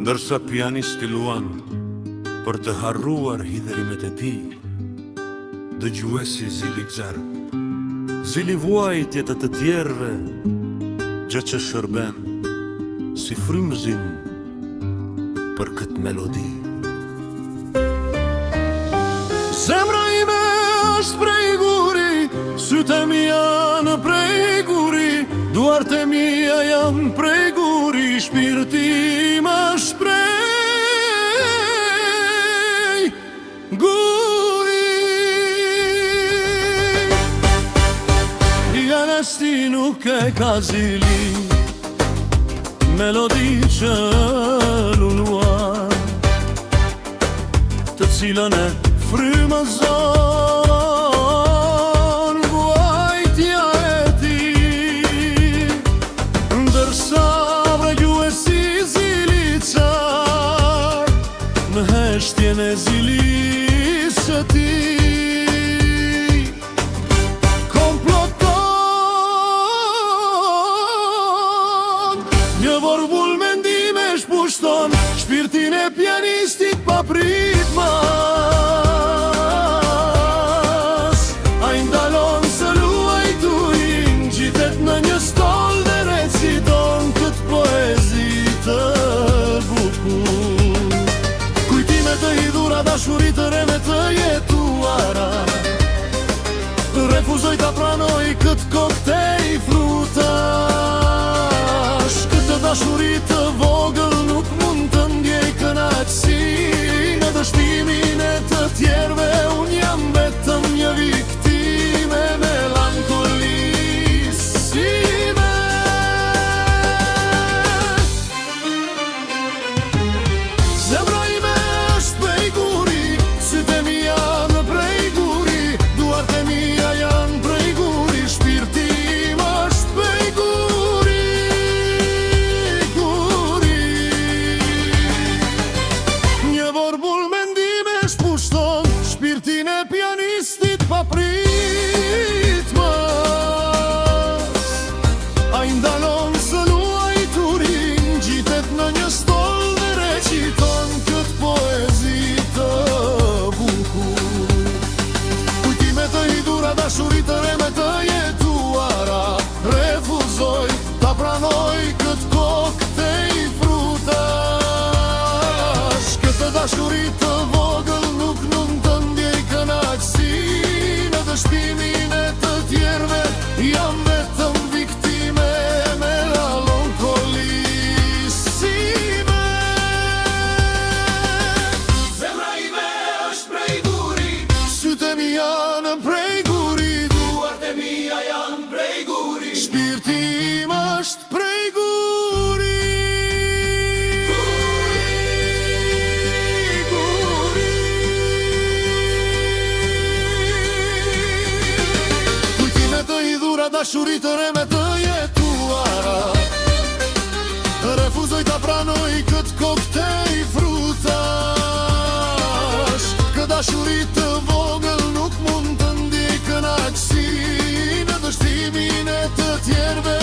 Ndërsa pianisti luan për të harruar hidhrimet e tij, dëgjuesi zili gzer, zili vuajtjet e të tjerëve, gjë që shërben si frymëzim për këtë melodi. Zemra ime është prej guri, sytë e mia në prej guri, duart e mia janë prej guri, shpirti im është prej guri. Pianisti nuk e ka zili, melodi që luan, të cilën e frymëzon vuajtja e tij, ndërsa dëgjuesi zili çaj në heshtjen e zilis së tij komploton. Një vorbull mendime shpushton shpirtin e pianistit pa pritmas. Ai ndalon së luajturin, gjitet në një stol dhe reciton këtë poezi të bukur. Kujtime të hidhura, dashuri të reme të jetuara, refuzoj ta pranoj këtë koktej frutash. Këtë dashuri të vogël nuk mund të ndjej kënaqësi, në dështimin e të tjerëve unë jam vetëm një viktime melankolisime. Zemra ime është prej guri, sytë e mia në prej guri, duart e mia janë prej guri, shpirti im është prej guri, guri. Një vorbull mendime shpushton shpirtin e pianistit pa pritmas. Ai ndalon së luajturin, gjitet në një stol dhe reciton këtë poezi të bukur. Kujtime të hidhura, dashuri të reme të jetuara, refuzoj ta pranoj këtë koktej frutash. Këtë dashuri të vogël nuk mund të ndjej kënaqësi, në dështimin e të tjerëve jam vetëm viktime melankolisime. Zemra ime është prej guri, sytë e mia në prej guri, duart e mia janë prej guri, shpirti im është prej guri, guri. Kujtime të hidhura, dashuri të reme të jetuara, refuzoj ta pranoj këtë koktej frutash. Këtë dashuri të vogël nuk mund të ndjej kënaqësi, në dështimin e të tjerëve